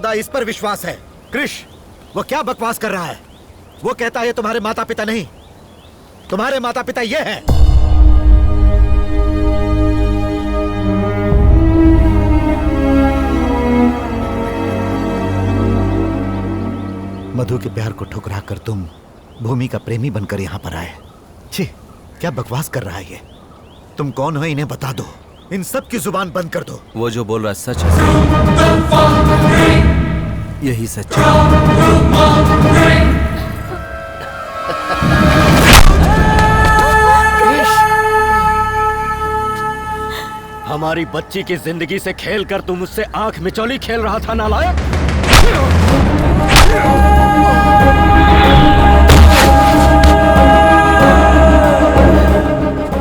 सर्वदा इस पर विश्वास है। कृष, वो क्या बकवास कर रहा है? वो कहता है तुम्हारे माता पिता नहीं, तुम्हारे माता पिता ये हैं। मधु के प्यार को ठुकरा कर तुम भूमि का प्रेमी बनकर यहाँ पर आए। छी, क्या बकवास कर रहा है ये? तुम कौन हो इन्हें बता दो, इन सब की जुबान बंद कर दो। वो जो बोल रहा है सच है, यही सच है। हमारी बच्ची की जिंदगी से खेलकर तुम मुझसे आंख मिचौली खेल रहा था नालायक।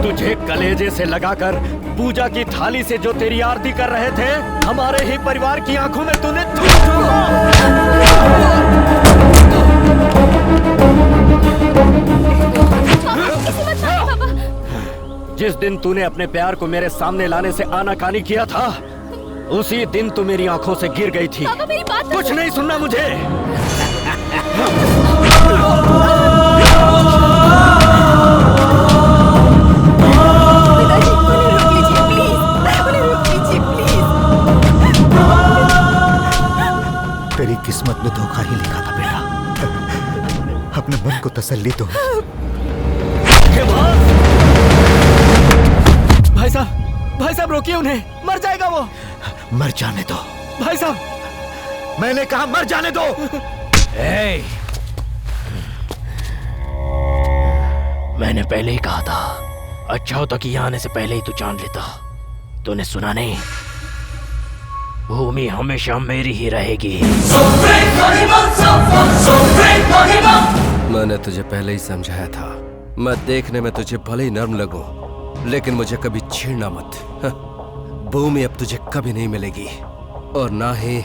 तुझे कलेजे से लगाकर पूजा की थाली से जो तेरी आरती कर रहे थे, हमारे ही परिवार की आंखों में तूने जिस दिन तूने अपने प्यार को मेरे सामने लाने से आनाकानी किया था, उसी दिन तू मेरी आंखों से गिर गई थी। पापा, मेरी बात कुछ नहीं सुनना मुझे। तेरी किस्मत में धोखा ही लिखा था बेटा। अपने मन को तसल्ली दो। भाई साहब रोकिए उन्हें, मर जाएगा वो। मर जाने दो भाई साहब, मैंने कहा मर जाने दो। मैंने पहले ही कहा था, अच्छा होता कि यहाँ आने से पहले ही तू जान लेता। तूने सुना नहीं? भूमि हमेशा मेरी ही रहेगी। मैंने तुझे पहले ही समझाया था, मैं देखने में तुझे भले ही नर्म लगूं, लेकिन मुझे कभी छेड़ना मत। भूमि अब तुझे कभी नहीं मिलेगी, और ना ही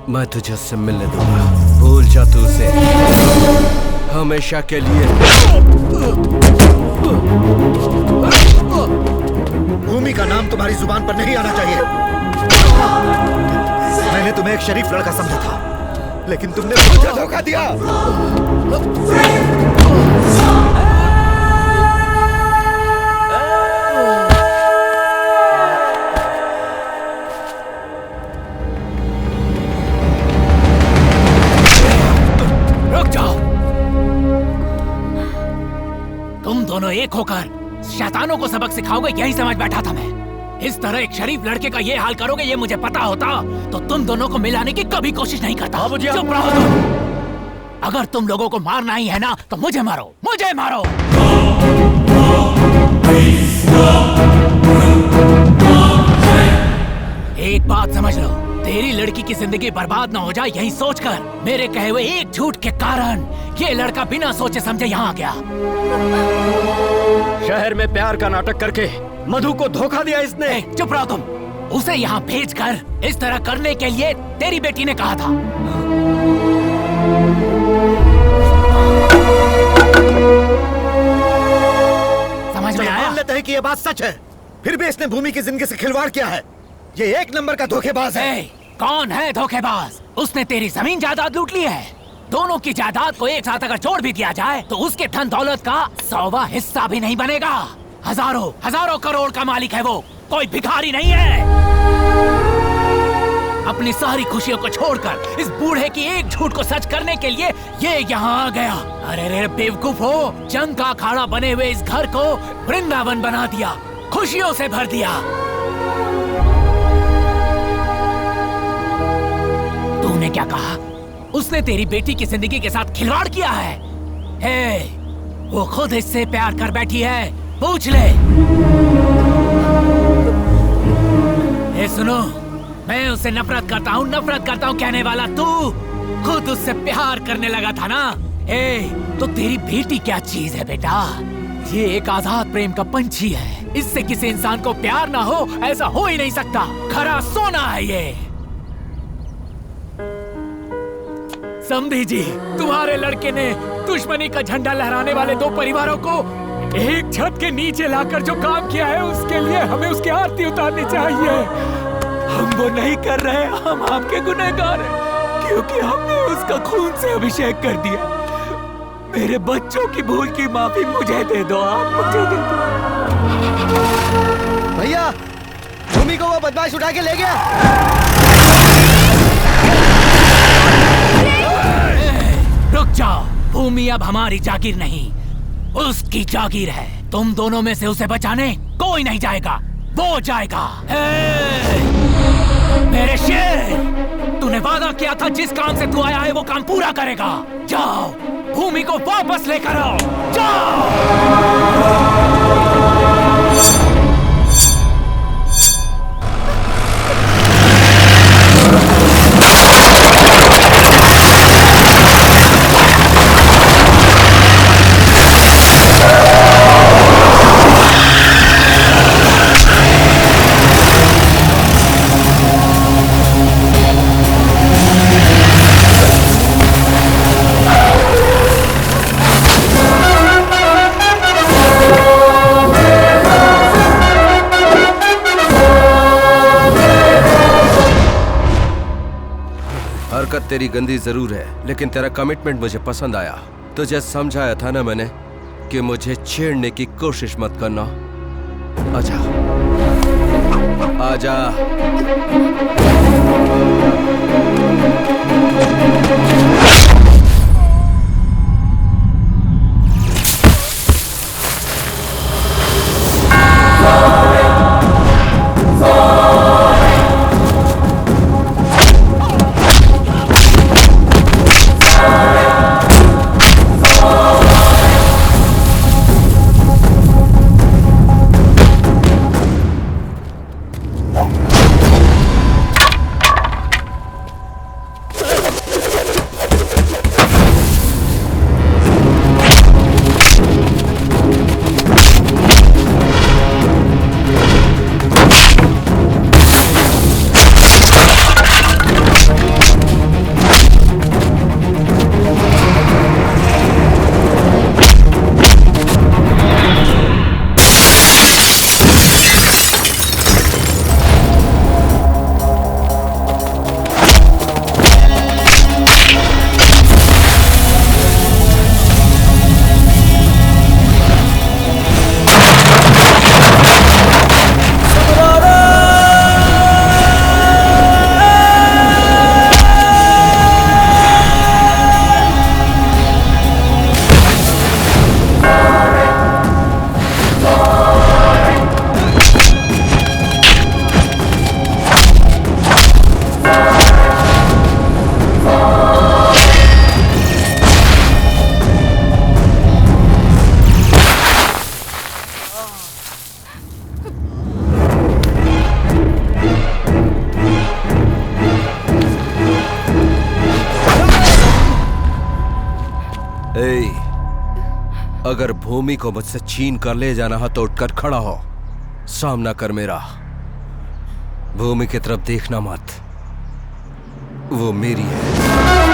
मैं तुझे उससे मिलने दूंगा। भूल जा तू उसे हमेशा के लिए। भूमि का नाम तुम्हारी जुबान पर नहीं आना चाहिए। मैंने तुम्हें एक शरीफ लड़का समझा था, लेकिन तुमने मुझे धोखा दिया। दोनों एक होकर शैतानों को सबक सिखाओगे, यही समझ बैठा था मैं। इस तरह एक शरीफ लड़के का ये हाल करोगे, ये मुझे पता होता तो तुम दोनों को मिलाने की कभी कोशिश नहीं करता। चुप रहो तुम। अगर तुम लोगों को मारना ही है ना, तो मुझे मारो, मुझे मारो। एक बात समझ लो, तेरी लड़की की जिंदगी बर्बाद ना हो जाए, यही सोचकर मेरे कहे हुए एक झूठ के कारण ये लड़का बिना सोचे समझे यहाँ आ गया। शहर में प्यार का नाटक करके मधु को धोखा दिया इसने। चुप रहो तुम। उसे यहाँ भेजकर इस तरह करने के लिए तेरी बेटी ने कहा था। समझ में आया? मान लेते हैं कि ये बात सच है, फिर भी इसने भूमि की जिंदगी से खिलवाड़ किया है। ये एक नंबर का धोखेबाज है। कौन है धोखेबाज? उसने तेरी जमीन जायदाद लूट ली है। दोनों की जायदाद को एक साथ अगर जोड़ भी दिया जाए तो उसके धन दौलत का 100वां हिस्सा भी नहीं बनेगा। हजारों हजारों करोड़ का मालिक है वो, कोई भिखारी नहीं है। अपनी सारी खुशियों को छोड़कर इस बूढ़े की एक झूठ को सच करने के लिए ये यहाँ आ गया। अरे रे बेवकूफ हो, जंग का अखाड़ा बने हुए इस घर को वृंदावन बना दिया, खुशियों से भर दिया। तूने क्या कहा? उसने तेरी बेटी की जिंदगी के साथ खिलवाड़ किया है। हे, वो खुद इससे प्यार कर बैठी है, पूछ ले। हे सुनो, मैं उससे नफरत करता हूँ कहने वाला तू खुद उससे प्यार करने लगा था ना। तो तेरी बेटी क्या चीज है बेटा? ये एक आजाद प्रेम का पंछी है। इससे किसी इंसान को प्यार ना हो, ऐसा हो ही नहीं सकता। खरा सोना है ये। समधी जी, तुम्हारे लड़के ने दुश्मनी का झंडा लहराने वाले दो परिवारों को एक छत के नीचे लाकर जो काम किया है, उसके लिए हमें उसकी आरती उतारनी चाहिए। हम वो नहीं कर रहे, हम आपके गुनहगार हैं। क्योंकि हमने उसका खून से अभिषेक कर दिया। मेरे बच्चों की भूल की माफी मुझे दे दो, आप मुझे दे दो। भैया, भूमि को वो बदमाश उठा के ले गया। रुक जाओ, भूमि अब हमारी जागीर नहीं, उसकी जागीर है। तुम दोनों में से उसे बचाने कोई नहीं जाएगा, वो जाएगा। मेरे शेर, तूने वादा किया था जिस काम से तू आया है वो काम पूरा करेगा। जाओ, भूमि को वापस लेकर आओ, जाओ। हरकत तेरी गंदी जरूर है, लेकिन तेरा कमिटमेंट मुझे पसंद आया। तुझे समझाया था ना मैंने कि मुझे छेड़ने की कोशिश मत करना। आजा, आजा। अगर भूमि को मुझसे छीन कर ले जाना है तो उठकर खड़ा हो, सामना कर मेरा। भूमि की तरफ देखना मत, वो मेरी है।